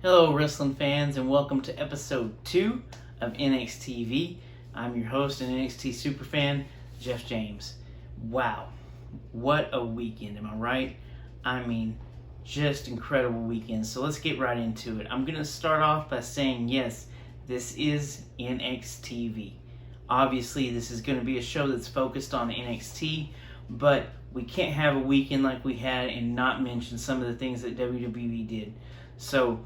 Hello, wrestling fans, and welcome to episode 2 of NXTV. I'm your host and NXT superfan, Jeff James. Wow, what a weekend, am I right? I mean, just incredible weekend. So let's get right into it. I'm going to start off by saying, yes, this is NXTV. Obviously, this is going to be a show that's focused on NXT, but we can't have a weekend like we had and not mention some of the things that WWE did. So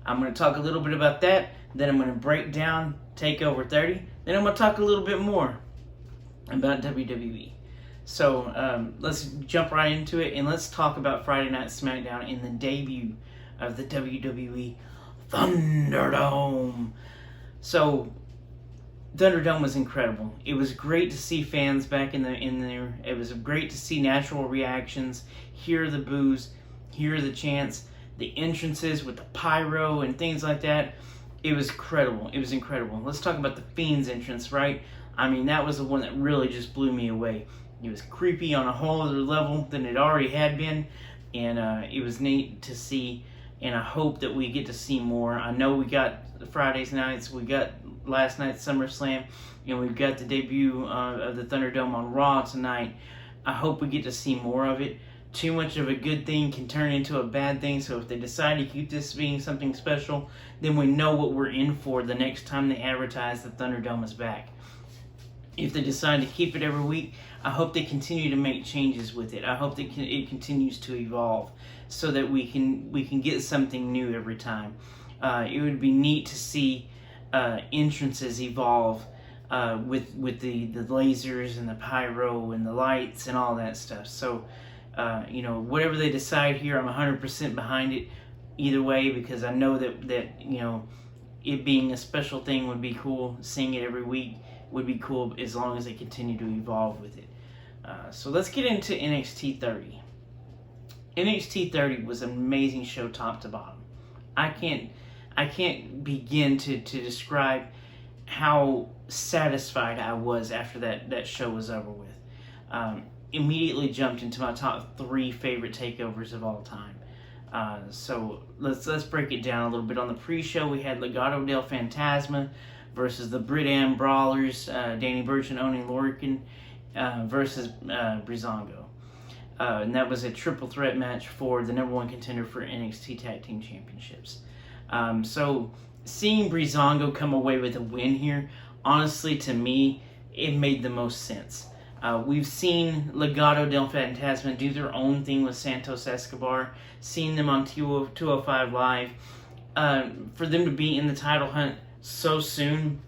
I'm going to talk a little bit about that, then I'm going to break down TakeOver 30, then I'm going to talk a little bit more about WWE. So let's jump right into it, and let's talk about Friday Night SmackDown and the debut of the WWE Thunderdome. So Thunderdome was incredible. It was great to see fans back in there. It was great to see natural reactions, hear the boos, hear the chants, the entrances with the pyro and things like that. It was incredible. It was incredible. Let's talk about the Fiend's entrance, right? I mean, that was the one that really just blew me away. It was creepy on a whole other level than it already had been, and it was neat to see, and I hope that we get to see more. I know we got Fridays nights, we got last night's SummerSlam, and we've got the debut of the Thunderdome on Raw tonight. I hope we get to see more of it. Too much of a good thing can turn into a bad thing, so if they decide to keep this being something special, then we know what we're in for the next time they advertise the Thunderdome is back. If they decide to keep it every week, I hope they continue to make changes with it. I hope that it continues to evolve so that we can get something new every time. It would be neat to see entrances evolve with the lasers and the pyro and the lights and all that stuff. So whatever they decide here, I'm 100% behind it either way, because I know that it being a special thing would be cool. Seeing it every week would be cool as long as they continue to evolve with it. So let's get into NXT 30. NXT 30 was an amazing show top to bottom. I can't begin to describe how satisfied I was after that show was over with. Immediately jumped into my top 3 favorite takeovers of all time. So let's break it down a little bit. On the pre-show, we had Legado del Fantasma versus the Brit-Am Brawlers, Danny Burch and Oney Lorcan versus Breezango. And that was a triple threat match for the number 1 contender for NXT Tag Team Championships. So seeing Breezango come away with a win here, honestly, to me, it made the most sense. We've seen Legado del Fantasma do their own thing with Santos Escobar, seen them on 205 Live. For them to be in the title hunt so soon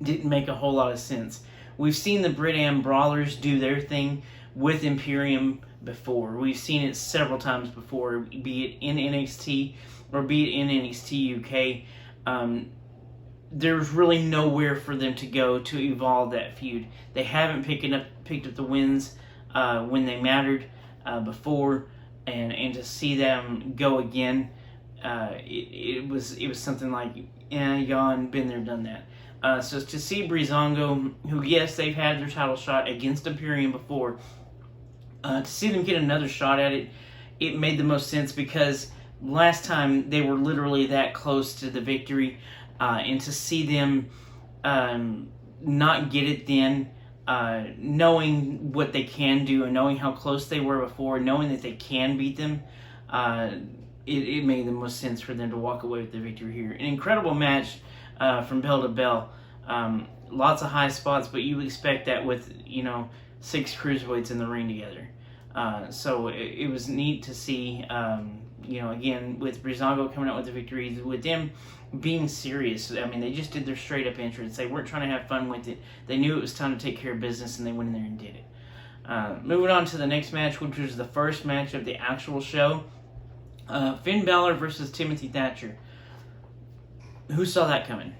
didn't make a whole lot of sense. We've seen the Brit-Am Brawlers do their thing with Imperium before. We've seen it several times before, be it in NXT or be it in NXT UK. There's really nowhere for them to go to evolve that feud. They haven't picked up the wins when they mattered before, and to see them go again, it was something like, yawn, been there, done that. So to see Breezango, who, yes, they've had their title shot against Imperium before, to see them get another shot at it, it made the most sense, because last time they were literally that close to the victory. And to see them not get it then, knowing what they can do and knowing how close they were before, knowing that they can beat them, it made the most sense for them to walk away with the victory here. An incredible match from bell to bell. Lots of high spots, but you expect that with 6 cruiserweights in the ring together. So it was neat to see, again, with Breezango coming out with the victory, with them being serious. I mean, they just did their straight up entrance. They weren't trying to have fun with it. They knew it was time to take care of business, and they went in there and did it. Moving on to the next match, which was the first match of the actual show. Finn Balor versus Timothy Thatcher. Who saw that coming?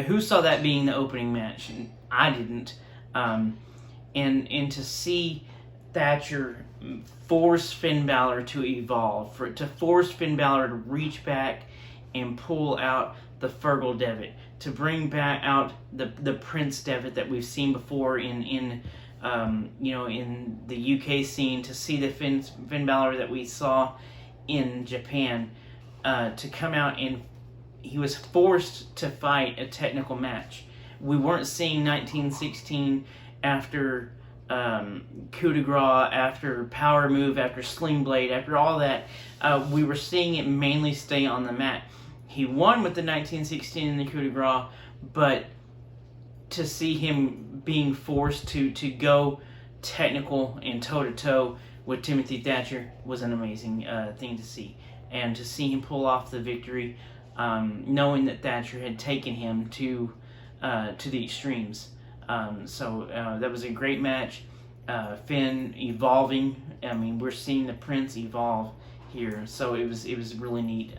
Who saw that being the opening match? I didn't. And to see Thatcher force Finn Balor to evolve, to force Finn Balor to reach back and pull out the Fergal Devitt, to bring back out the Prince Devitt that we've seen before in the UK scene, to see the Finn Balor that we saw in Japan, to come out and forced to fight a technical match. We weren't seeing 1916 after coup de grace, after power move, after sling blade, after all that. We were seeing it mainly stay on the mat. He won with the 1916 in the coup de grace, but to see him being forced to go technical and toe-to-toe with Timothy Thatcher was an amazing thing to see. And to see him pull off the victory, knowing that Thatcher had taken him to the extremes. So that was a great match. Finn evolving. I mean, we're seeing the Prince evolve here. So it was really neat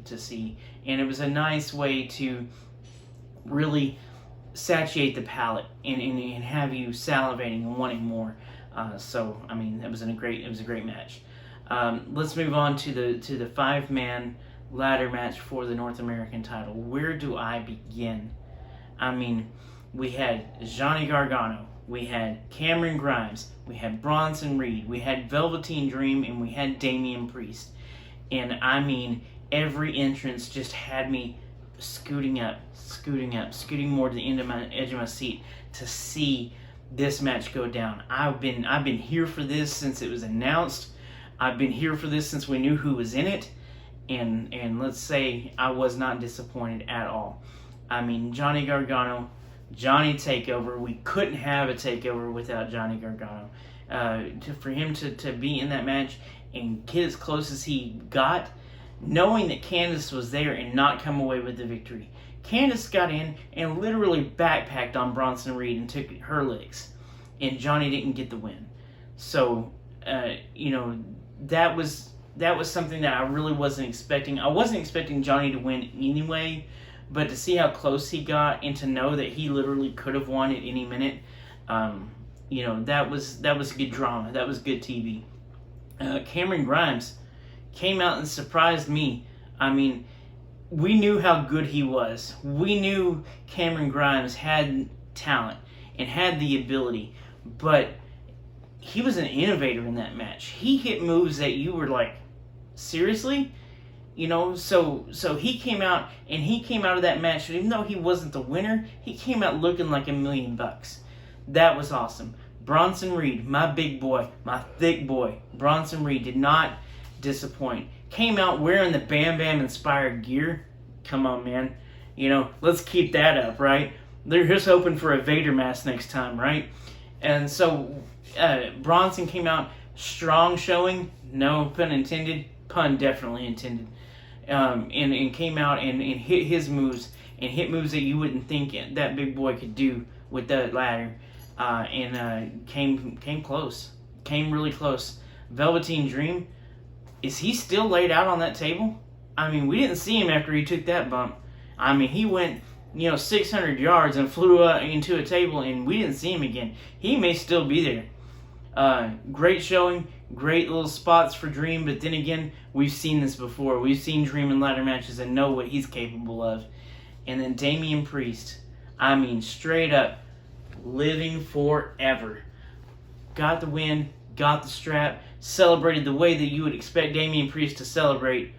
to see. And it was a nice way to really satiate the palate and have you salivating and wanting more. So I mean, it was a great match. Let's move on to the 5-man ladder match for the North American title. Where do I begin? I mean, we had Johnny Gargano, we had Cameron Grimes, we had Bronson Reed, we had Velveteen Dream, and we had Damian Priest. And I mean, every entrance just had me scooting more to the edge of my seat to see this match go down. I've been here for this since it was announced. I've been here for this since we knew who was in it, and let's say I was not disappointed at all. I mean, Johnny Gargano, Johnny Takeover. We couldn't have a Takeover without Johnny Gargano. For him to be in that match and get as close as he got, knowing that Candice was there and not come away with the victory. Candice got in and literally backpacked on Bronson Reed and took her licks, and Johnny didn't get the win. So, that was something that I really wasn't expecting. I wasn't expecting Johnny to win anyway, but to see how close he got and to know that he literally could have won at any minute, that was good drama. That was good TV. Cameron Grimes came out and surprised me. I mean, we knew how good he was. We knew Cameron Grimes had talent and had the ability, but he was an innovator in that match. He hit moves that you were like, seriously? So he came out, and he came out of that match, even though he wasn't the winner, he came out looking like $1 million. That was awesome. Bronson Reed, my big boy, my thick boy, Bronson Reed did not disappoint. Came out wearing the Bam Bam inspired gear. Come on, man. Let's keep that up, right? They're just hoping for a Vader mask next time, right? And so Bronson came out strong showing, no pun intended, pun definitely intended, and came out and hit his moves, and hit moves that you wouldn't think that big boy could do with that ladder, and came close, came really close. Velveteen Dream, is he still laid out on that table? I mean, we didn't see him after he took that bump. I mean, he went 600 yards and flew into a table, and we didn't see him again. He may still be there. Great showing, great little spots for Dream, but then again, we've seen this before. We've seen Dream in ladder matches and know what he's capable of. And then Damian Priest, I mean, straight up, living forever. Got the win, got the strap, celebrated the way that you would expect Damian Priest to celebrate,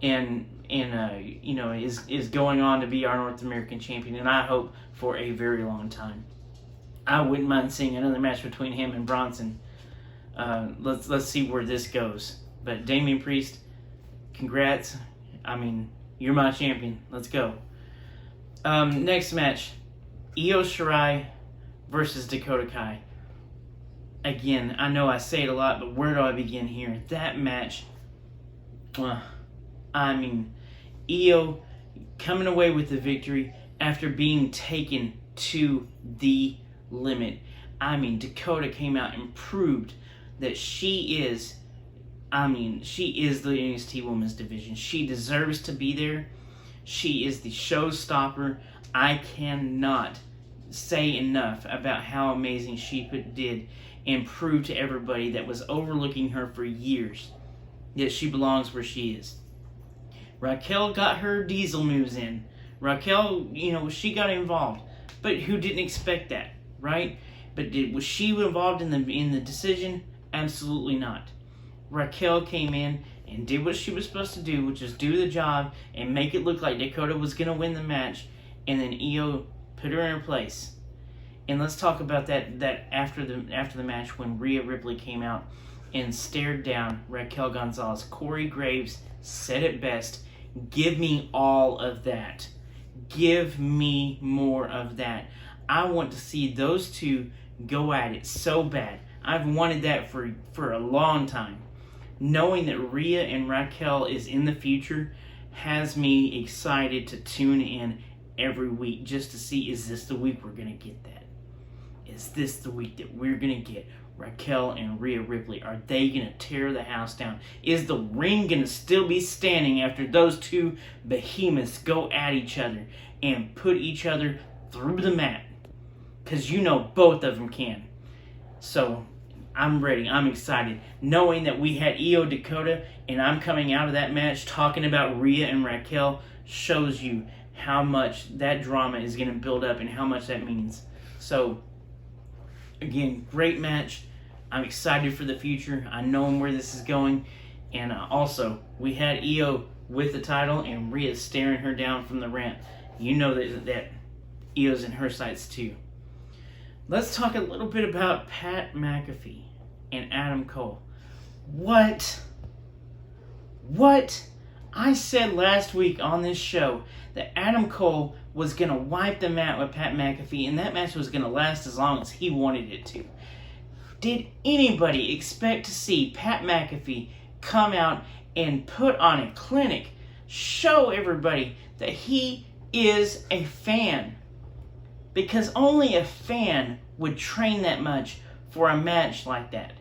and is going on to be our North American champion, and I hope for a very long time. I wouldn't mind seeing another match between him and Bronson. Let's see where this goes. But Damian Priest, congrats. I mean, you're my champion. Let's go. Next match, Io Shirai versus Dakota Kai. Again, I know I say it a lot, but where do I begin here? That match, I mean, Io coming away with the victory after being taken to the limit. I mean, Dakota came out and proved that she is the NXT Women's Division. She deserves to be there. She is the showstopper. I cannot say enough about how amazing she did and proved to everybody that was overlooking her for years that she belongs where she is. Raquel got her diesel moves in. Raquel, she got involved. But who didn't expect that, right? But was she involved in the decision? Absolutely not. Raquel came in and did what she was supposed to do, which is do the job and make it look like Dakota was going to win the match, and then Io put her in her place. And let's talk about that after the match when Rhea Ripley came out and stared down Raquel Gonzalez. Corey Graves said it best. Give me all of that. Give me more of that. I want to see those two go at it so bad. I've wanted that for a long time. Knowing that Rhea and Raquel is in the future has me excited to tune in every week just to see, is this the week we're going to get that? Is this the week that we're going to get Raquel and Rhea Ripley? Are they going to tear the house down? Is the ring going to still be standing after those two behemoths go at each other and put each other through the mat? Because you know both of them can. So I'm ready. I'm excited. Knowing that we had Io Dakota and I'm coming out of that match talking about Rhea and Raquel shows you how much that drama is going to build up and how much that means. So, again, great match. I'm excited for the future. I know where this is going. And also, we had Io with the title and Rhea staring her down from the ramp. You know that Io's in her sights too. Let's talk a little bit about Pat McAfee and Adam Cole. What? I said last week on this show that Adam Cole was going to wipe the mat with Pat McAfee, and that match was going to last as long as he wanted it to. Did anybody expect to see Pat McAfee come out and put on a clinic, show everybody that he is a fan? Because only a fan would train that much for a match like that.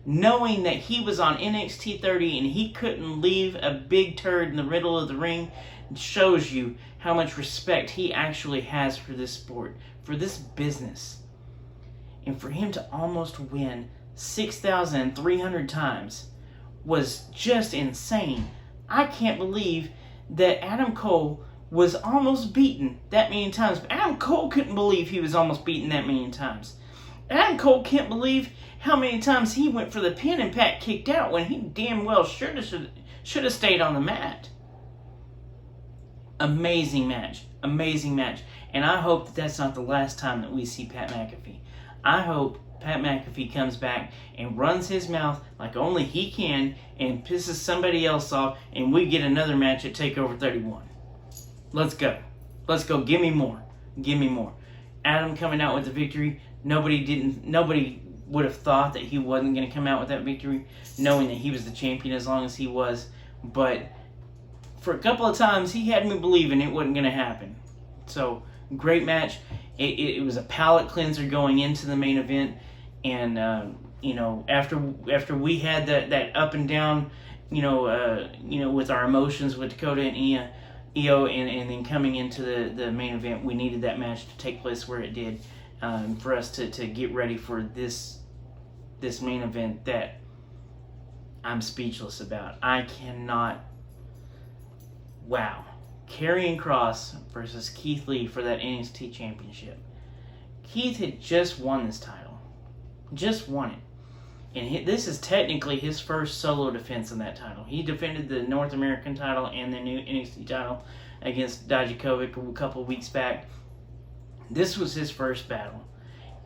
Knowing that he was on NXT 30 and he couldn't leave a big turd in the middle of the ring shows you how much respect he actually has for this sport, for this business. And for him to almost win 6,300 times was just insane. I can't believe that Adam Cole was almost beaten that many times. Adam Cole couldn't believe he was almost beaten that many times. Adam Cole can't believe how many times he went for the pin and Pat kicked out when he damn well should have stayed on the mat. Amazing match. And I hope that that's not the last time that we see Pat McAfee. I hope Pat McAfee comes back and runs his mouth like only he can and pisses somebody else off and we get another match at TakeOver 31. Let's go. Give me more. Adam coming out with the victory. Nobody would have thought that he wasn't going to come out with that victory, knowing that he was the champion as long as he was. But for a couple of times, he had me believing it wasn't going to happen. So, great match. It was a palate cleanser going into the main event. And, after we had that up and down, with our emotions with Dakota and Io, and then coming into the main event, we needed that match to take place where it did, for us to get ready for this main event that I'm speechless about. I cannot. Wow. Karrion Kross versus Keith Lee for that NXT Championship. Keith had just won this title. Just won it. And this is technically his first solo defense in that title. He defended the North American title and the new NXT title against Dijakovic a couple weeks back. This was his first battle.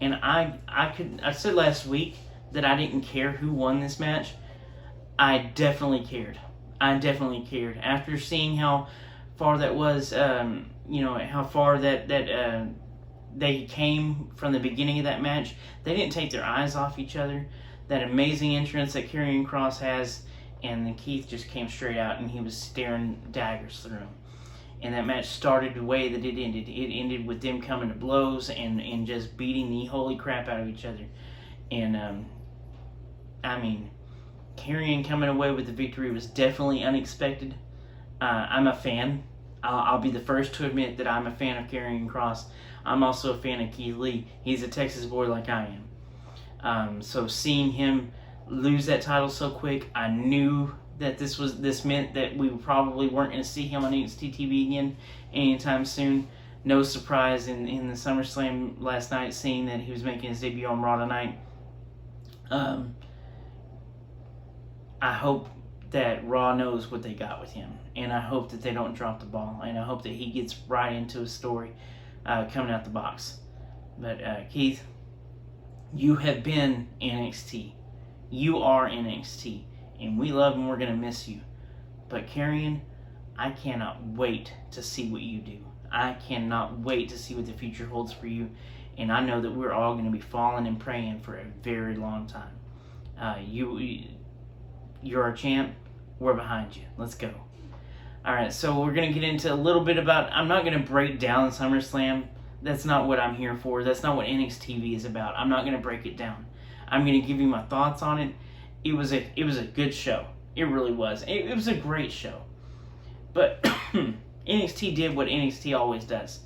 And I said last week that I didn't care who won this match. I definitely cared. After seeing how far that was, how far that they came from the beginning of that match. They didn't take their eyes off each other. That amazing entrance that Karrion Kross has, and then Keith just came straight out and he was staring daggers through him. And that match started the way that it ended. It ended with them coming to blows and just beating the holy crap out of each other. And, Karrion coming away with the victory was definitely unexpected. I'm a fan. I'll be the first to admit that I'm a fan of Karrion Kross. I'm also a fan of Keith Lee. He's a Texas boy like I am. So seeing him lose that title so quick, I knew that this meant that we probably weren't going to see him on NXT TV again anytime soon. No surprise in the SummerSlam last night, seeing that he was making his debut on Raw tonight. I hope that Raw knows what they got with him, and I hope that they don't drop the ball, and I hope that he gets right into his story coming out the box. But Keith, you have been NXT. You are NXT, and we love and we're going to miss you. But Karrion, I cannot wait to see what you do. I cannot wait to see what the future holds for you, and I know that we're all going to be falling and praying for a very long time. You're our champ. We're behind you. Let's go. All right, so we're going to get into a little bit about... I'm not going to break down SummerSlam. That's not what I'm here for. That's not what NXTV is about. I'm not going to break it down. I'm going to give you my thoughts on it. It was a good show. It really was. It was a great show. But NXT did what NXT always does.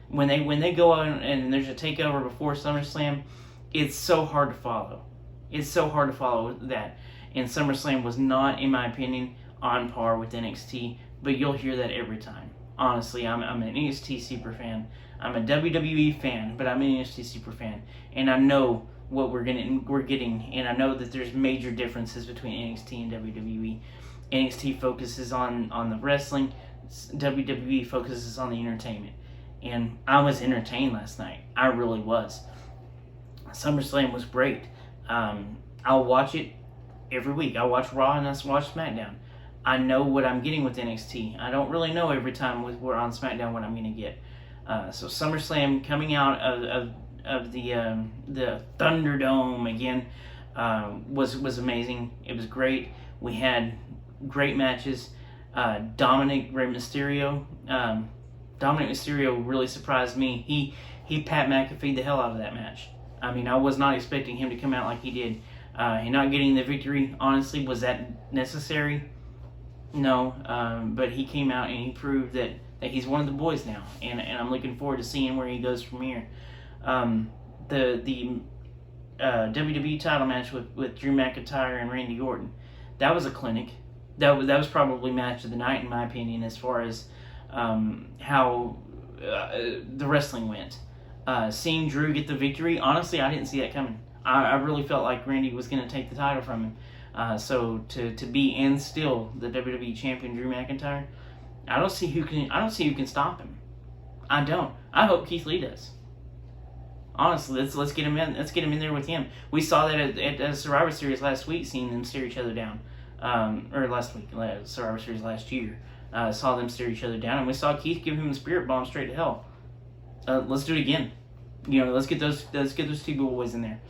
When they go out and there's a takeover before SummerSlam, it's so hard to follow. It's so hard to follow that. And SummerSlam was not, in my opinion, on par with NXT. But you'll hear that every time. Honestly, I'm an NXT super fan. I'm a WWE fan, but I'm an NXT super fan. And I know what we're getting, and I know that there's major differences between NXT and WWE. NXT focuses on the wrestling. WWE focuses on the entertainment. And I was entertained last night. I really was. SummerSlam was great. I'll watch it every week. I watch Raw and I watch SmackDown. I know what I'm getting with NXT. I don't really know every time we're on SmackDown what I'm going to get. So SummerSlam coming out of the Thunderdome again was amazing. It was great. We had great matches. Dominic Mysterio really surprised me. He Pat McAfee'd the hell out of that match. I mean, I was not expecting him to come out like he did. And not getting the victory, honestly, was that necessary? No, but he came out and he proved that he's one of the boys now, and I'm looking forward to seeing where he goes from here. The WWE title match with Drew McIntyre and Randy Orton, that was a clinic. That was probably match of the night in my opinion, as far as how the wrestling went. Seeing Drew get the victory, honestly, I didn't see that coming. I really felt like Randy was going to take the title from him. So to be and still the WWE champion Drew McIntyre, I don't see who can stop him. I don't. I hope Keith Lee does. Honestly, let's get him in. Let's get him in there with him. We saw that at Survivor Series last week, seeing them stare each other down. Or last week, Survivor Series last year, saw them stare each other down, and we saw Keith give him the spirit bomb straight to hell. Let's do it again. Let's get those two boys in there.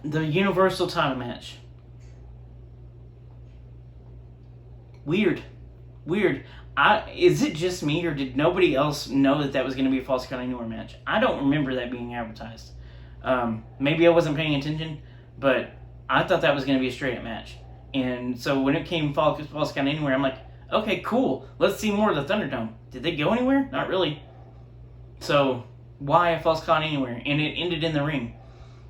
The Universal title match. Weird. Is it just me, or did nobody else know that was going to be a Falls Count Anywhere match? I don't remember that being advertised. Maybe I wasn't paying attention, but I thought that was going to be a straight up match. And so when it came Falls Count Anywhere, I'm like, okay, cool. Let's see more of the Thunderdome. Did they go anywhere? Not really. So why a Falls Count Anywhere? And it ended in the ring.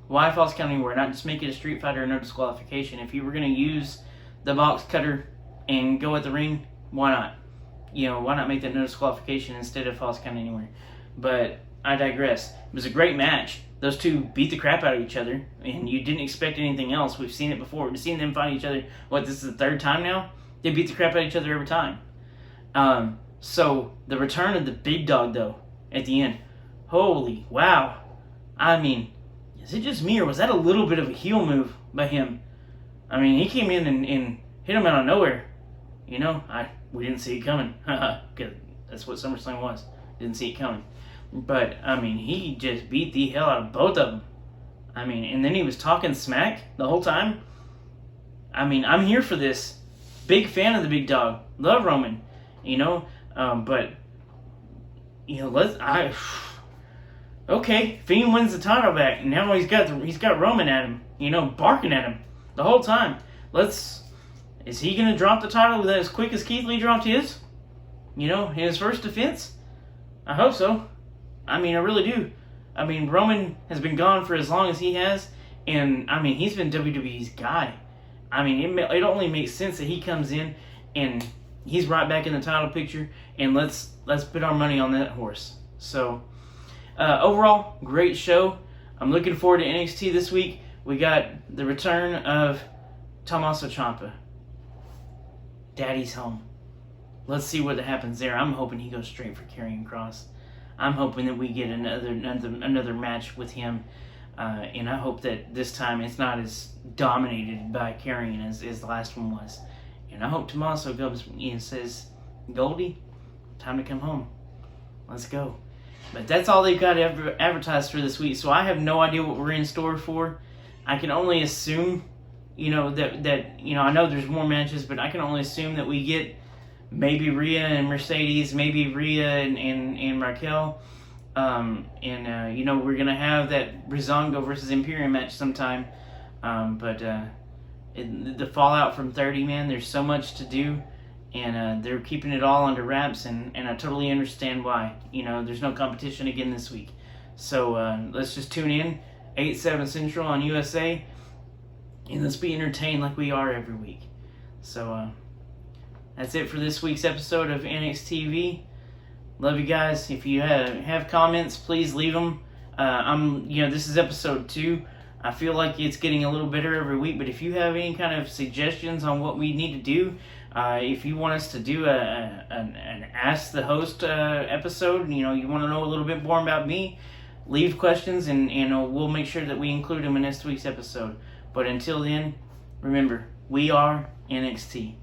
Why a Falls Count Anywhere? Not just make it a Street Fighter or no disqualification. If you were going to use the box cutter and go at the ring, why not? Why not make that no disqualification instead of Falls Count Anywhere? But I digress. It was a great match. Those two beat the crap out of each other, and you didn't expect anything else. We've seen it before. We've seen them fight each other. This is the third time now? They beat the crap out of each other every time. So the return of the big dog, though, at the end. Holy wow. I mean, is it just me, or was that a little bit of a heel move by him? I mean, he came in and hit him out of nowhere. We didn't see it coming. Because that's what SummerSlam was. Didn't see it coming. But, I mean, he just beat the hell out of both of them. I mean, and then he was talking smack the whole time. I mean, I'm here for this. Big fan of the big dog. Love Roman. But, okay, Fiend wins the title back. Now he's got Roman at him, barking at him the whole time. Is he going to drop the title as quick as Keith Lee dropped his? His first defense? I hope so. I mean, I really do. I mean, Roman has been gone for as long as he has, and, I mean, he's been WWE's guy. I mean, it only makes sense that he comes in and he's right back in the title picture, and let's put our money on that horse. So, overall, great show. I'm looking forward to NXT this week. We got the return of Tommaso Ciampa. Daddy's home. Let's see what happens there. I'm hoping he goes straight for Karrion Kross. I'm hoping that we get another match with him, and I hope that this time it's not as dominated by Karrion as the last one was. And I hope Tommaso comes and says, Goldie, time to come home. Let's go. But that's all they've got advertised for this week, so I have no idea what we're in store for. I can only assume, that I know there's more matches, but I can only assume that we get maybe Rhea and Mercedes, maybe Rhea and Raquel. We're going to have that Breezango versus Imperium match sometime. But the fallout from 30, man, there's so much to do. And they're keeping it all under wraps, and I totally understand why. There's no competition again this week. So let's just tune in, 8/7 Central on USA, and let's be entertained like we are every week. So that's it for this week's episode of NXTV. Love you guys. If you have comments, please leave them. This is episode 2. I feel like it's getting a little better every week, but if you have any kind of suggestions on what we need to do, if you want us to do an Ask the Host episode, you want to know a little bit more about me, leave questions, and we'll make sure that we include them in next week's episode. But until then, remember, we are NXT.